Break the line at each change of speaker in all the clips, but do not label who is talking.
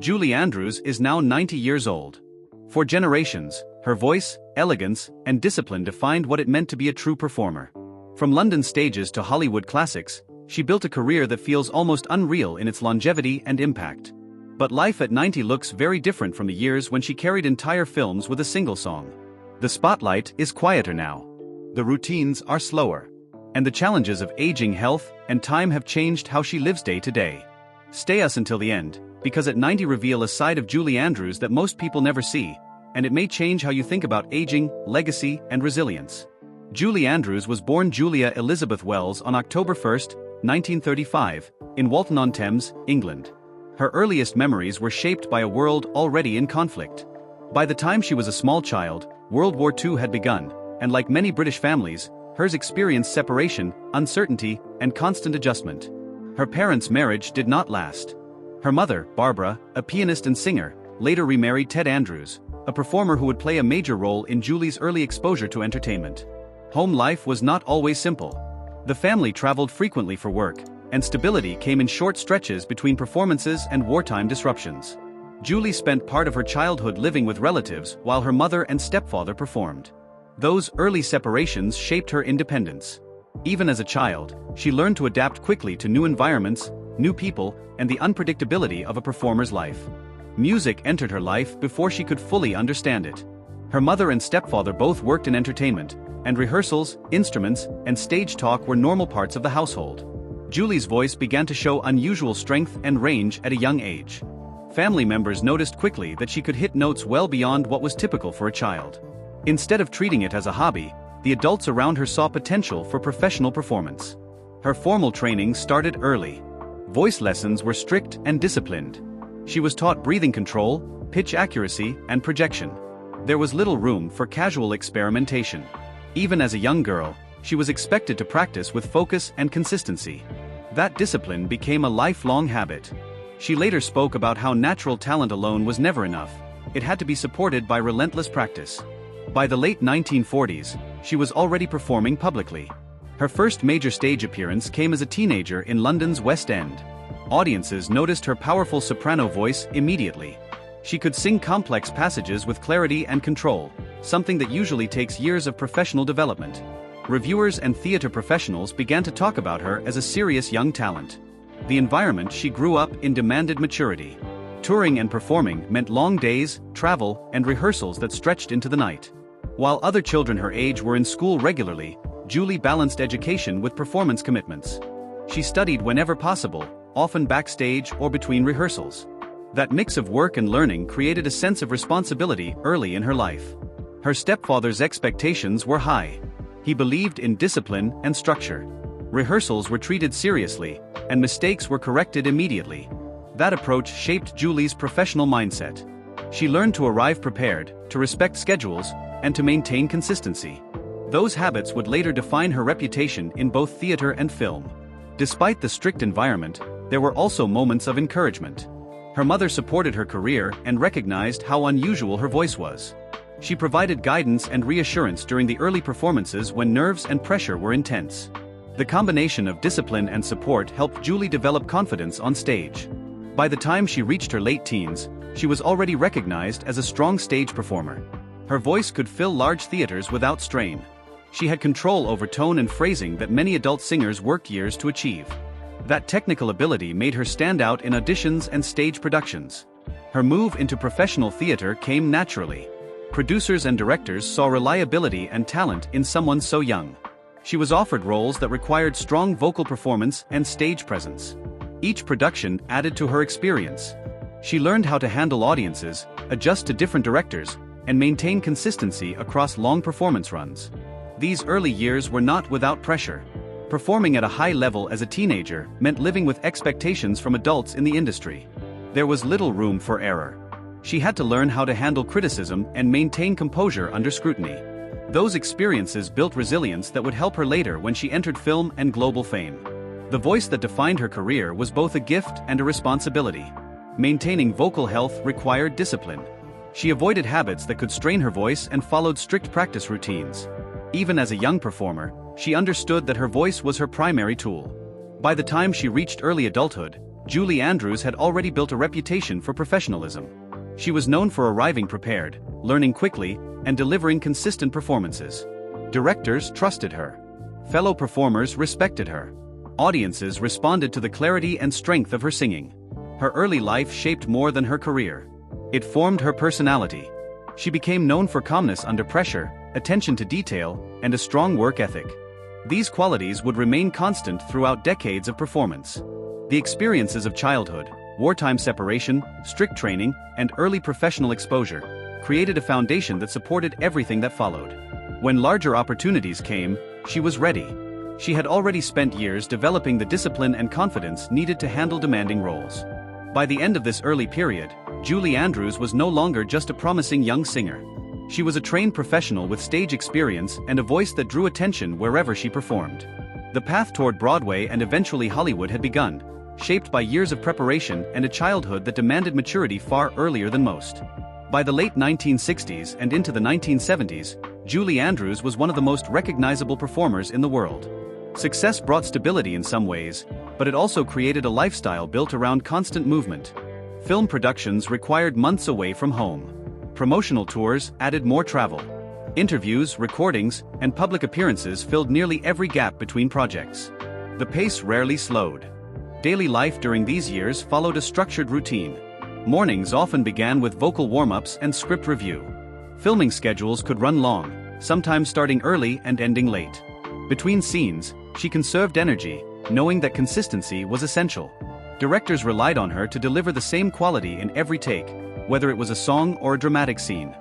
Julie Andrews is now 90 years old. For generations, her voice, elegance, and discipline defined what it meant to be a true performer. From London stages to Hollywood classics, she built a career that feels almost unreal in its longevity and impact. But life at 90 looks very different from the years when she carried entire films with a single song. The spotlight is quieter now. The routines are slower. And the challenges of aging, health, and time have changed how she lives day to day. Stay us until the end, because at 90 reveal a side of Julie Andrews that most people never see, and it may change how you think about aging, legacy, and resilience. Julie Andrews was born Julia Elizabeth Wells on October 1, 1935, in Walton-on-Thames, England. Her earliest memories were shaped by a world already in conflict. By the time she was a small child, World War II had begun, and like many British families, hers experienced separation, uncertainty, and constant adjustment. Her parents' marriage did not last. Her mother, Barbara, a pianist and singer, later remarried Ted Andrews, a performer who would play a major role in Julie's early exposure to entertainment. Home life was not always simple. The family traveled frequently for work, and stability came in short stretches between performances and wartime disruptions. Julie spent part of her childhood living with relatives while her mother and stepfather performed. Those early separations shaped her independence. Even as a child, she learned to adapt quickly to new environments, new people, and the unpredictability of a performer's life. Music entered her life before she could fully understand it. Her mother and stepfather both worked in entertainment, and rehearsals, instruments, and stage talk were normal parts of the household. Julie's voice began to show unusual strength and range at a young age. Family members noticed quickly that she could hit notes well beyond what was typical for a child. Instead of treating it as a hobby, the adults around her saw potential for professional performance. Her formal training started early. Voice lessons were strict and disciplined. She was taught breathing control, pitch accuracy, and projection. There was little room for casual experimentation. Even as a young girl, she was expected to practice with focus and consistency. That discipline became a lifelong habit. She later spoke about how natural talent alone was never enough. It had to be supported by relentless practice. By the late 1940s, she was already performing publicly. Her first major stage appearance came as a teenager in London's West End. Audiences noticed her powerful soprano voice immediately. She could sing complex passages with clarity and control, something that usually takes years of professional development. Reviewers and theater professionals began to talk about her as a serious young talent. The environment she grew up in demanded maturity. Touring and performing meant long days, travel, and rehearsals that stretched into the night. While other children her age were in school regularly, Julie balanced education with performance commitments. She studied whenever possible, often backstage or between rehearsals. That mix of work and learning created a sense of responsibility early in her life. Her stepfather's expectations were high. He believed in discipline and structure. Rehearsals were treated seriously, and mistakes were corrected immediately. That approach shaped Julie's professional mindset. She learned to arrive prepared, to respect schedules, and to maintain consistency. Those habits would later define her reputation in both theater and film. Despite the strict environment, there were also moments of encouragement. Her mother supported her career and recognized how unusual her voice was. She provided guidance and reassurance during the early performances when nerves and pressure were intense. The combination of discipline and support helped Julie develop confidence on stage. By the time she reached her late teens, she was already recognized as a strong stage performer. Her voice could fill large theaters without strain. She had control over tone and phrasing that many adult singers worked years to achieve. That technical ability made her stand out in auditions and stage productions. Her move into professional theater came naturally. Producers and directors saw reliability and talent in someone so young. She was offered roles that required strong vocal performance and stage presence. Each production added to her experience. She learned how to handle audiences, adjust to different directors, and maintain consistency across long performance runs. These early years were not without pressure. Performing at a high level as a teenager meant living with expectations from adults in the industry. There was little room for error. She had to learn how to handle criticism and maintain composure under scrutiny. Those experiences built resilience that would help her later when she entered film and global fame. The voice that defined her career was both a gift and a responsibility. Maintaining vocal health required discipline. She avoided habits that could strain her voice and followed strict practice routines. Even as a young performer, she understood that her voice was her primary tool. By the time she reached early adulthood, Julie Andrews had already built a reputation for professionalism. She was known for arriving prepared, learning quickly, and delivering consistent performances. Directors trusted her. Fellow performers respected her. Audiences responded to the clarity and strength of her singing. Her early life shaped more than her career. It formed her personality. She became known for calmness under pressure, attention to detail, and a strong work ethic. These qualities would remain constant throughout decades of performance. The experiences of childhood, wartime separation, strict training, and early professional exposure created a foundation that supported everything that followed. When larger opportunities came, she was ready. She had already spent years developing the discipline and confidence needed to handle demanding roles. By the end of this early period, Julie Andrews was no longer just a promising young singer. She was a trained professional with stage experience and a voice that drew attention wherever she performed. The path toward Broadway and eventually Hollywood had begun, shaped by years of preparation and a childhood that demanded maturity far earlier than most. By the late 1960s and into the 1970s, Julie Andrews was one of the most recognizable performers in the world. Success brought stability in some ways, but it also created a lifestyle built around constant movement. Film productions required months away from home. Promotional tours added more travel. Interviews, recordings, and public appearances filled nearly every gap between projects. The pace rarely slowed. Daily life during these years followed a structured routine. Mornings often began with vocal warm-ups and script review. Filming schedules could run long, sometimes starting early and ending late. Between scenes, she conserved energy, knowing that consistency was essential. Directors relied on her to deliver the same quality in every take, whether it was a song or a dramatic scene.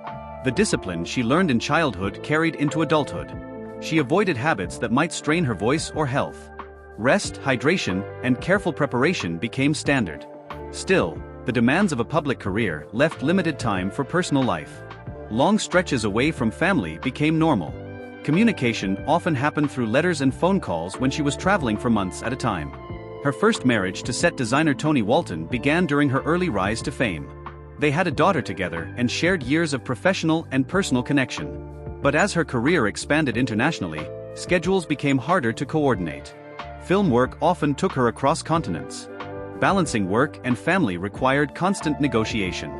The discipline she learned in childhood carried into adulthood. She avoided habits that might strain her voice or health. Rest, hydration, and careful preparation became standard. Still, the demands of a public career left limited time for personal life. Long stretches away from family became normal. Communication often happened through letters and phone calls when she was traveling for months at a time. Her first marriage to set designer Tony Walton began during her early rise to fame. They had a daughter together and shared years of professional and personal connection. But as her career expanded internationally, schedules became harder to coordinate. Film work often took her across continents. Balancing work and family required constant negotiation.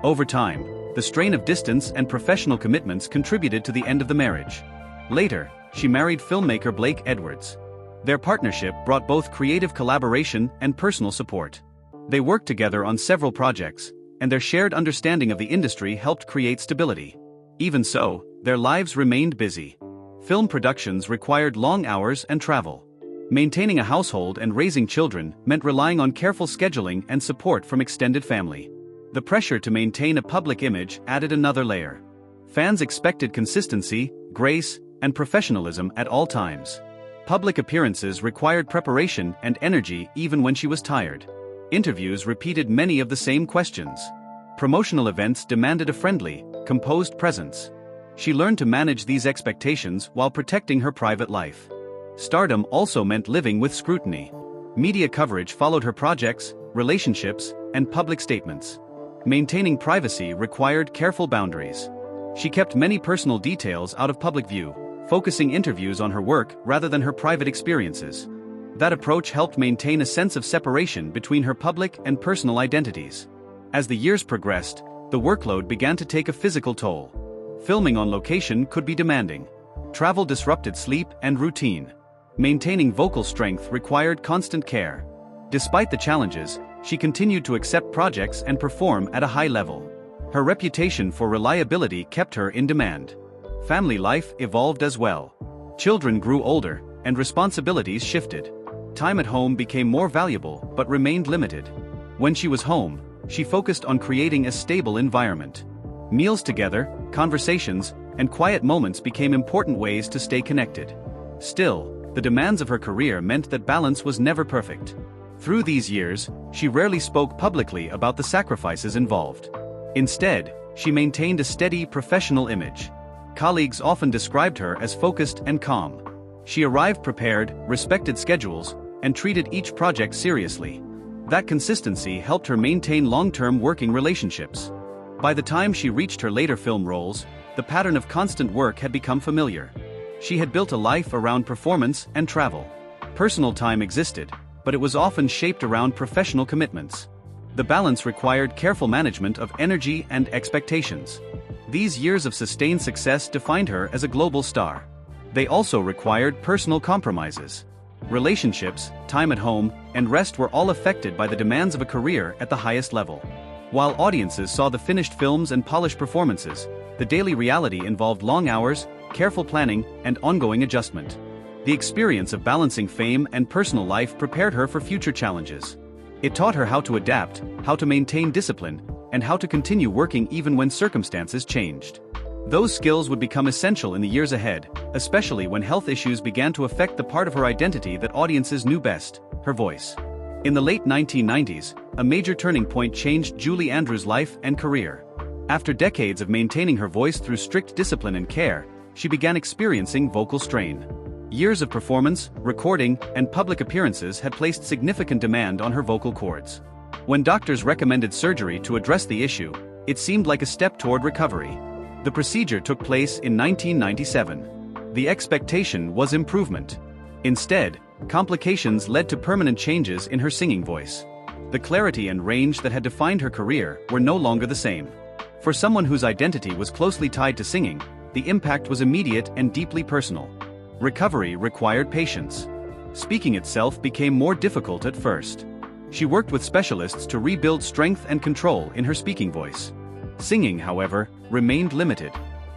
Over time, the strain of distance and professional commitments contributed to the end of the marriage. Later, she married filmmaker Blake Edwards. Their partnership brought both creative collaboration and personal support. They worked together on several projects, and their shared understanding of the industry helped create stability. Even so, their lives remained busy. Film productions required long hours and travel. Maintaining a household and raising children meant relying on careful scheduling and support from extended family. The pressure to maintain a public image added another layer. Fans expected consistency, grace, and professionalism at all times. Public appearances required preparation and energy even when she was tired. Interviews repeated many of the same questions. Promotional events demanded a friendly, composed presence. She learned to manage these expectations while protecting her private life. Stardom also meant living with scrutiny. Media coverage followed her projects, relationships, and public statements. Maintaining privacy required careful boundaries. She kept many personal details out of public view, focusing interviews on her work rather than her private experiences. That approach helped maintain a sense of separation between her public and personal identities. As the years progressed, the workload began to take a physical toll. Filming on location could be demanding. Travel disrupted sleep and routine. Maintaining vocal strength required constant care. Despite the challenges, she continued to accept projects and perform at a high level. Her reputation for reliability kept her in demand. Family life evolved as well. Children grew older, and responsibilities shifted. Time at home became more valuable but remained limited. When she was home, she focused on creating a stable environment. Meals together, conversations, and quiet moments became important ways to stay connected. Still, the demands of her career meant that balance was never perfect. Through these years, she rarely spoke publicly about the sacrifices involved. Instead, she maintained a steady professional image. Colleagues often described her as focused and calm. She arrived prepared, respected schedules, and treated each project seriously. That consistency helped her maintain long-term working relationships. By the time she reached her later film roles, the pattern of constant work had become familiar. She had built a life around performance and travel. Personal time existed, but it was often shaped around professional commitments. The balance required careful management of energy and expectations. These years of sustained success defined her as a global star. They also required personal compromises. Relationships, time at home, and rest were all affected by the demands of a career at the highest level. While audiences saw the finished films and polished performances, the daily reality involved long hours, careful planning, and ongoing adjustment. The experience of balancing fame and personal life prepared her for future challenges. It taught her how to adapt, how to maintain discipline, and how to continue working even when circumstances changed. Those skills would become essential in the years ahead, especially when health issues began to affect the part of her identity that audiences knew best, her voice. In the late 1990s, a major turning point changed Julie Andrews' life and career. After decades of maintaining her voice through strict discipline and care, she began experiencing vocal strain. Years of performance, recording, and public appearances had placed significant demand on her vocal cords. When doctors recommended surgery to address the issue, it seemed like a step toward recovery. The procedure took place in 1997. The expectation was improvement. Instead, complications led to permanent changes in her singing voice. The clarity and range that had defined her career were no longer the same. For someone whose identity was closely tied to singing, the impact was immediate and deeply personal. Recovery required patience. Speaking itself became more difficult at first. She worked with specialists to rebuild strength and control in her speaking voice. Singing, however, remained limited.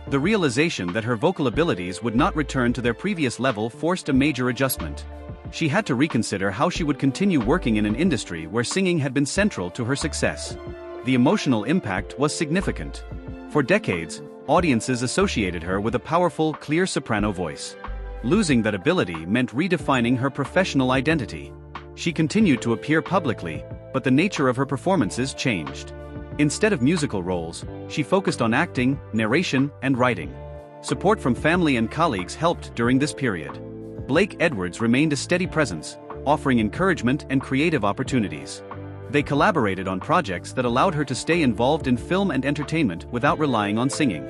The realization that her vocal abilities would not return to their previous level forced a major adjustment. She had to reconsider how she would continue working in an industry where singing had been central to her success. The emotional impact was significant. For decades, audiences associated her with a powerful, clear soprano voice. Losing that ability meant redefining her professional identity. She continued to appear publicly, but the nature of her performances changed. Instead of musical roles, she focused on acting, narration, and writing. Support from family and colleagues helped during this period. Blake Edwards remained a steady presence, offering encouragement and creative opportunities. They collaborated on projects that allowed her to stay involved in film and entertainment without relying on singing.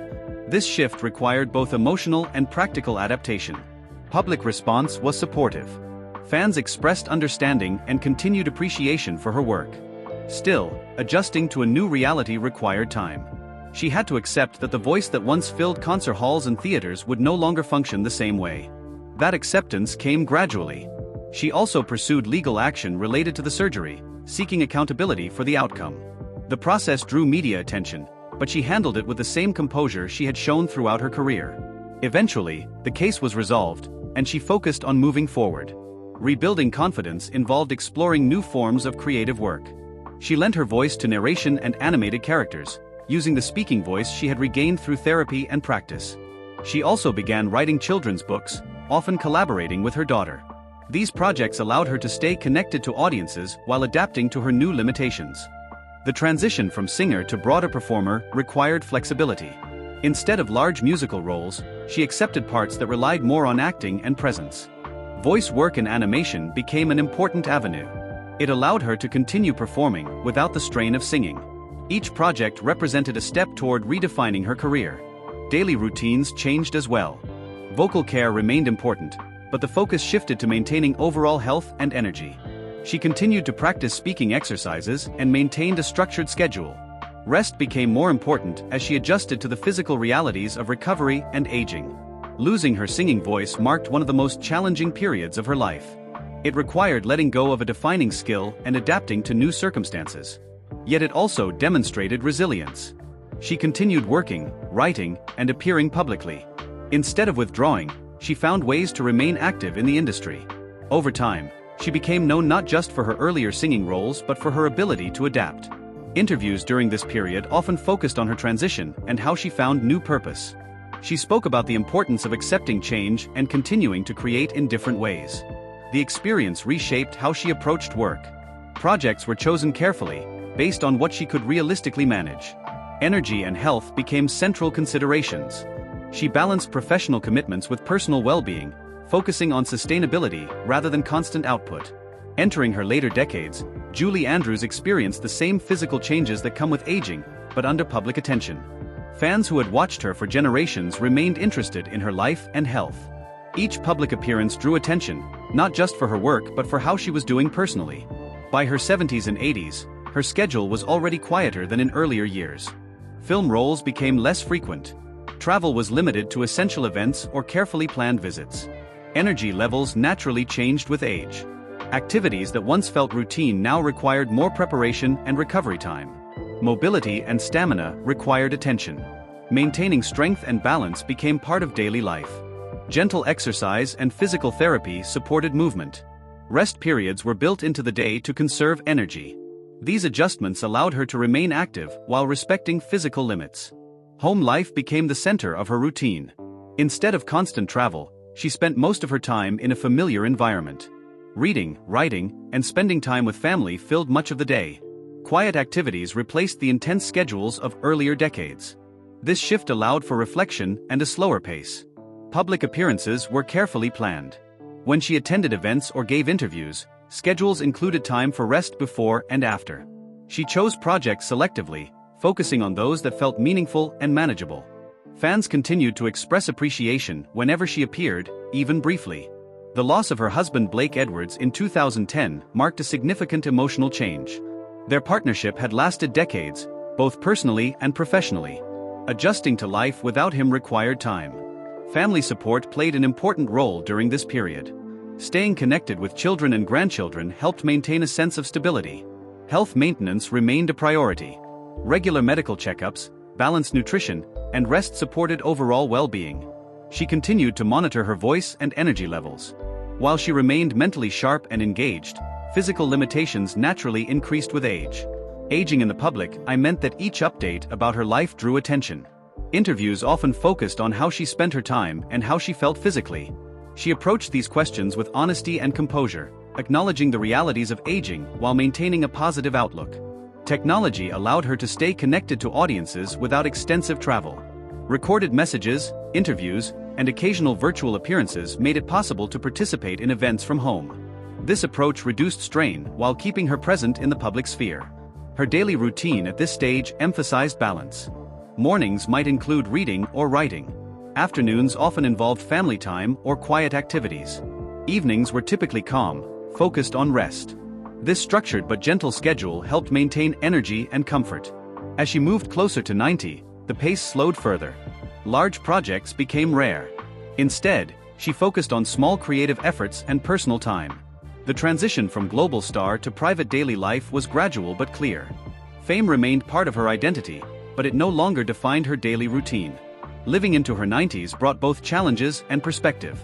This shift required both emotional and practical adaptation. Public response was supportive. Fans expressed understanding and continued appreciation for her work. Still, adjusting to a new reality required time. She had to accept that the voice that once filled concert halls and theaters would no longer function the same way. That acceptance came gradually. She also pursued legal action related to the surgery, seeking accountability for the outcome. The process drew media attention, but she handled it with the same composure she had shown throughout her career. Eventually, the case was resolved, and she focused on moving forward. Rebuilding confidence involved exploring new forms of creative work. She lent her voice to narration and animated characters, using the speaking voice she had regained through therapy and practice. She also began writing children's books, often collaborating with her daughter. These projects allowed her to stay connected to audiences while adapting to her new limitations. The transition from singer to broader performer required flexibility. Instead of large musical roles, she accepted parts that relied more on acting and presence. Voice work and animation became an important avenue. It allowed her to continue performing without the strain of singing. Each project represented a step toward redefining her career. Daily routines changed as well. Vocal care remained important, but the focus shifted to maintaining overall health and energy. She continued to practice speaking exercises and maintained a structured schedule. Rest became more important as she adjusted to the physical realities of recovery and aging. Losing her singing voice marked one of the most challenging periods of her life. It required letting go of a defining skill and adapting to new circumstances. Yet it also demonstrated resilience. She continued working, writing, and appearing publicly. Instead of withdrawing, she found ways to remain active in the industry. Over time, she became known not just for her earlier singing roles but for her ability to adapt. Interviews during this period often focused on her transition and how she found new purpose. She spoke about the importance of accepting change and continuing to create in different ways. The experience reshaped how she approached work. Projects were chosen carefully, based on what she could realistically manage. Energy and health became central considerations. She balanced professional commitments with personal well-being, focusing on sustainability rather than constant output. Entering her later decades, Julie Andrews experienced the same physical changes that come with aging, but under public attention. Fans who had watched her for generations remained interested in her life and health. Each public appearance drew attention, not just for her work but for how she was doing personally. By her 70s and 80s, her schedule was already quieter than in earlier years. Film roles became less frequent. Travel was limited to essential events or carefully planned visits. Energy levels naturally changed with age. Activities that once felt routine now required more preparation and recovery time. Mobility and stamina required attention. Maintaining strength and balance became part of daily life. Gentle exercise and physical therapy supported movement. Rest periods were built into the day to conserve energy. These adjustments allowed her to remain active while respecting physical limits. Home life became the center of her routine. Instead of constant travel, she spent most of her time in a familiar environment. Reading, writing, and spending time with family filled much of the day. Quiet activities replaced the intense schedules of earlier decades. This shift allowed for reflection and a slower pace. Public appearances were carefully planned. When she attended events or gave interviews, schedules included time for rest before and after. She chose projects selectively, focusing on those that felt meaningful and manageable. Fans continued to express appreciation whenever she appeared, even briefly. The loss of her husband Blake Edwards in 2010 marked a significant emotional change. Their partnership had lasted decades, both personally and professionally. Adjusting to life without him required time. Family support played an important role during this period. Staying connected with children and grandchildren helped maintain a sense of stability. Health maintenance remained a priority. Regular medical checkups, balanced nutrition, and rest supported overall well-being. She continued to monitor her voice and energy levels. While she remained mentally sharp and engaged, physical limitations naturally increased with age. Aging in the public meant that each update about her life drew attention. Interviews often focused on how she spent her time and how she felt physically. She approached these questions with honesty and composure, acknowledging the realities of aging while maintaining a positive outlook. Technology allowed her to stay connected to audiences without extensive travel. Recorded messages, interviews, and occasional virtual appearances made it possible to participate in events from home. This approach reduced strain while keeping her present in the public sphere. Her daily routine at this stage emphasized balance. Mornings might include reading or writing. Afternoons often involved family time or quiet activities. Evenings were typically calm, focused on rest. This structured but gentle schedule helped maintain energy and comfort. As she moved closer to 90, the pace slowed further. Large projects became rare. Instead, she focused on small creative efforts and personal time. The transition from global star to private daily life was gradual but clear. Fame remained part of her identity, but it no longer defined her daily routine. Living into her 90s brought both challenges and perspective.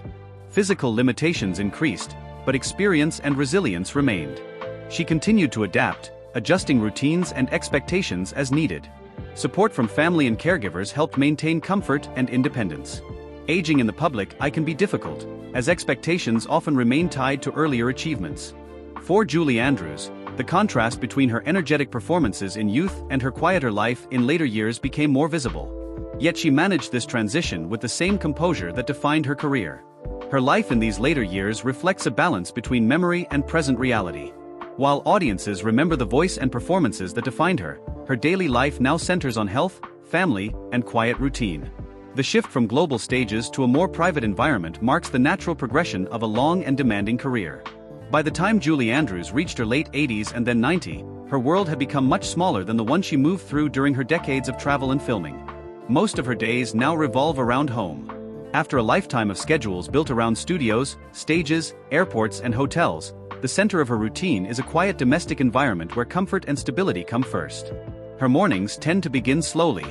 Physical limitations increased, but experience and resilience remained. She continued to adapt, adjusting routines and expectations as needed. Support from family and caregivers helped maintain comfort and independence. Aging in the public can be difficult, as expectations often remain tied to earlier achievements. For Julie Andrews, the contrast between her energetic performances in youth and her quieter life in later years became more visible. Yet she managed this transition with the same composure that defined her career. Her life in these later years reflects a balance between memory and present reality. While audiences remember the voice and performances that defined her, her daily life now centers on health, family, and quiet routine. The shift from global stages to a more private environment marks the natural progression of a long and demanding career. By the time Julie Andrews reached her late 80s and then 90, her world had become much smaller than the one she moved through during her decades of travel and filming. Most of her days now revolve around home. After a lifetime of schedules built around studios, stages, airports, and hotels, the center of her routine is a quiet domestic environment where comfort and stability come first. Her mornings tend to begin slowly.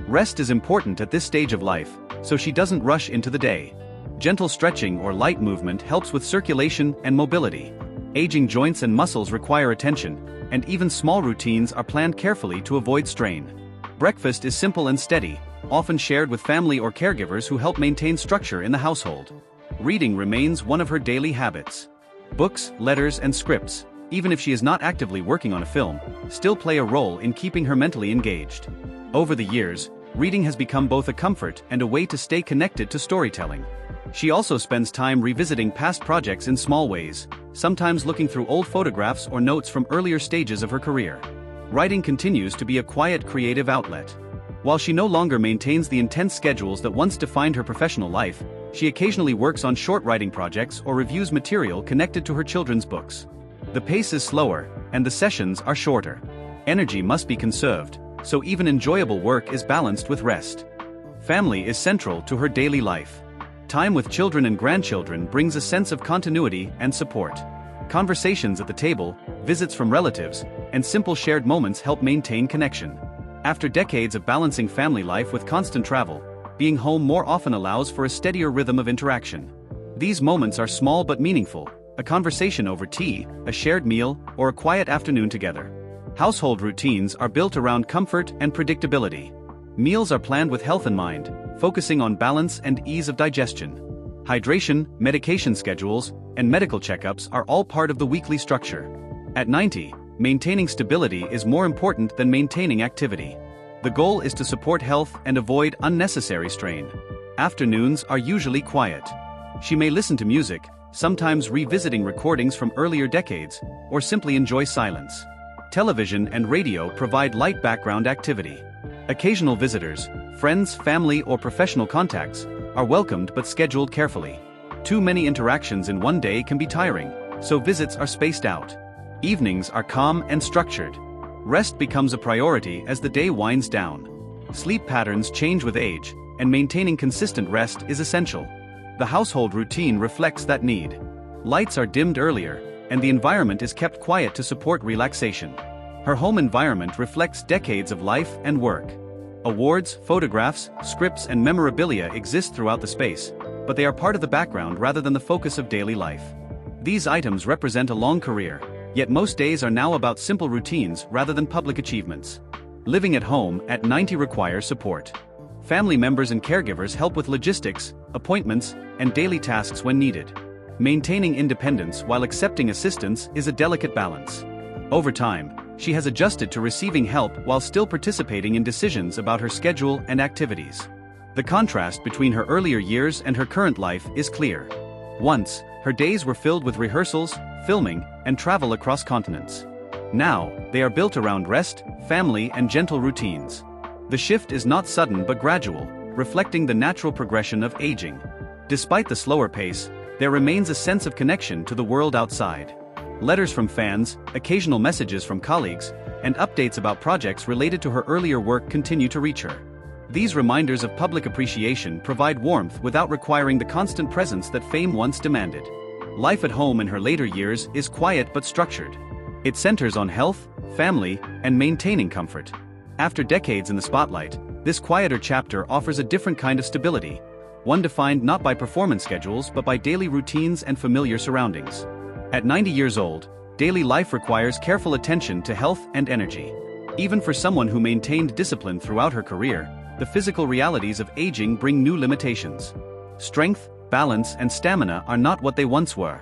Rest is important at this stage of life, so she doesn't rush into the day. Gentle stretching or light movement helps with circulation and mobility. Aging joints and muscles require attention, and even small routines are planned carefully to avoid strain. Breakfast is simple and steady, often shared with family or caregivers who help maintain structure in the household. Reading remains one of her daily habits. Books, letters, and scripts, even if she is not actively working on a film, still play a role in keeping her mentally engaged. Over the years, reading has become both a comfort and a way to stay connected to storytelling. She also spends time revisiting past projects in small ways, sometimes looking through old photographs or notes from earlier stages of her career. Writing continues to be a quiet creative outlet. While she no longer maintains the intense schedules that once defined her professional life, She occasionally works on short writing projects or reviews material connected to her children's books. The pace is slower, and the sessions are shorter. Energy must be conserved, so even enjoyable work is balanced with rest. Family is central to her daily life. Time with children and grandchildren brings a sense of continuity and support. Conversations at the table, visits from relatives, and simple shared moments help maintain connection. After decades of balancing family life with constant travel, being home more often allows for a steadier rhythm of interaction. These moments are small but meaningful: a conversation over tea, a shared meal, or a quiet afternoon together. Household routines are built around comfort and predictability. Meals are planned with health in mind, focusing on balance and ease of digestion. Hydration, medication schedules, and medical checkups are all part of the weekly structure. At 90, maintaining stability is more important than maintaining activity. The goal is to support health and avoid unnecessary strain. Afternoons are usually quiet. She may listen to music, sometimes revisiting recordings from earlier decades, or simply enjoy silence. Television and radio provide light background activity. Occasional visitors, friends, family, or professional contacts, are welcomed but scheduled carefully. Too many interactions in one day can be tiring, so visits are spaced out. Evenings are calm and structured. Rest becomes a priority as the day winds down. Sleep patterns change with age, and maintaining consistent rest is essential. The household routine reflects that need. Lights are dimmed earlier, and the environment is kept quiet to support relaxation. Her home environment reflects decades of life and work. Awards, photographs, scripts, and memorabilia exist throughout the space, but they are part of the background rather than the focus of daily life. These items represent a long career, yet most days are now about simple routines rather than public achievements. Living at home at 90 requires support. Family members and caregivers help with logistics, appointments, and daily tasks when needed. Maintaining independence while accepting assistance is a delicate balance. Over time, she has adjusted to receiving help while still participating in decisions about her schedule and activities. The contrast between her earlier years and her current life is clear. Once, her days were filled with rehearsals, filming, and travel across continents. Now, they are built around rest, family, and gentle routines. The shift is not sudden but gradual, reflecting the natural progression of aging. Despite the slower pace, there remains a sense of connection to the world outside. Letters from fans, occasional messages from colleagues, and updates about projects related to her earlier work continue to reach her. These reminders of public appreciation provide warmth without requiring the constant presence that fame once demanded. Life at home in her later years is quiet but structured. It centers on health, family, and maintaining comfort. After decades in the spotlight, this quieter chapter offers a different kind of stability, one defined not by performance schedules but by daily routines and familiar surroundings. At 90 years old, daily life requires careful attention to health and energy. Even for someone who maintained discipline throughout her career, the physical realities of aging bring new limitations. Strength, balance, and stamina are not what they once were.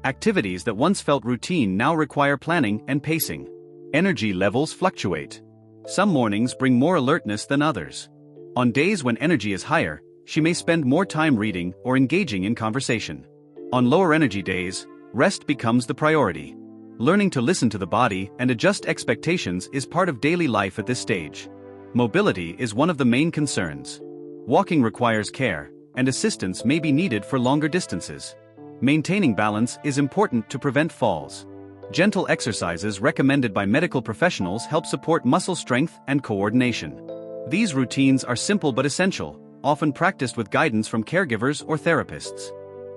Activities that once felt routine now require planning and pacing. Energy levels fluctuate. Some mornings bring more alertness than others. On days when energy is higher, she may spend more time reading or engaging in conversation. On lower energy days, rest becomes the priority. Learning to listen to the body and adjust expectations is part of daily life at this stage. Mobility is one of the main concerns. Walking requires care, and assistance may be needed for longer distances. Maintaining balance is important to prevent falls. Gentle exercises recommended by medical professionals help support muscle strength and coordination. These routines are simple but essential, often practiced with guidance from caregivers or therapists.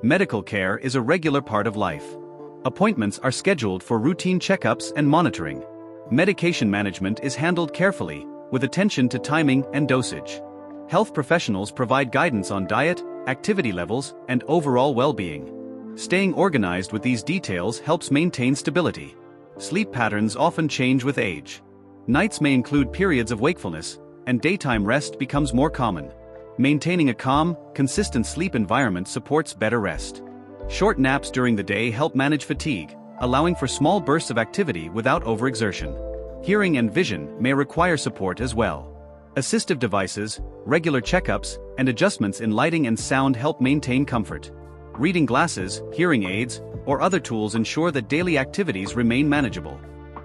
Medical care is a regular part of life. Appointments are scheduled for routine checkups and monitoring. Medication management is handled carefully, with attention to timing and dosage. Health professionals provide guidance on diet, activity levels, and overall well-being. Staying organized with these details helps maintain stability. Sleep patterns often change with age. Nights may include periods of wakefulness, and daytime rest becomes more common. Maintaining a calm, consistent sleep environment supports better rest. Short naps during the day help manage fatigue, allowing for small bursts of activity without overexertion. Hearing and vision may require support as well. Assistive devices, regular checkups, and adjustments in lighting and sound help maintain comfort. Reading glasses, hearing aids, or other tools ensure that daily activities remain manageable.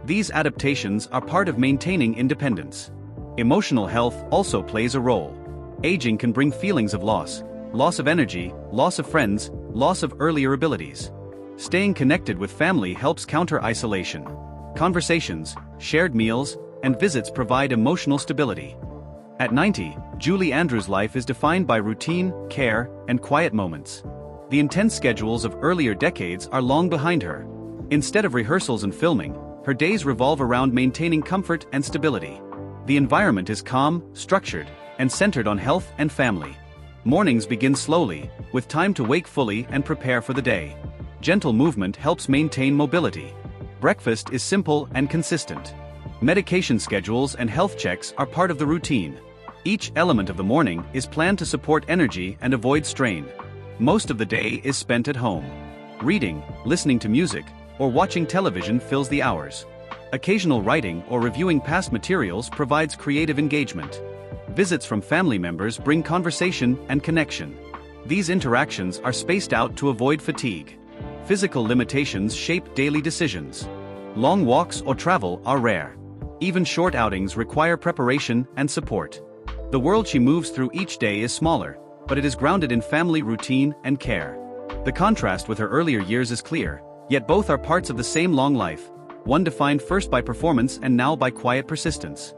These adaptations are part of maintaining independence. Emotional health also plays a role. Aging can bring feelings of loss, loss of energy, loss of friends, loss of earlier abilities. Staying connected with family helps counter isolation. Conversations, shared meals, and visits provide emotional stability. At 90, Julie Andrews' life is defined by routine, care, and quiet moments. The intense schedules of earlier decades are long behind her. Instead of rehearsals and filming, her days revolve around maintaining comfort and stability. The environment is calm, structured, and centered on health and family. Mornings begin slowly, with time to wake fully and prepare for the day. Gentle movement helps maintain mobility. Breakfast is simple and consistent. Medication schedules and health checks are part of the routine. Each element of the morning is planned to support energy and avoid strain. Most of the day is spent at home. Reading, listening to music, or watching television fills the hours. Occasional writing or reviewing past materials provides creative engagement. Visits from family members bring conversation and connection. These interactions are spaced out to avoid fatigue. Physical limitations shape daily decisions. Long walks or travel are rare. Even short outings require preparation and support. The world she moves through each day is smaller, but it is grounded in family routine and care. The contrast with her earlier years is clear, yet both are parts of the same long life, one defined first by performance and now by quiet persistence.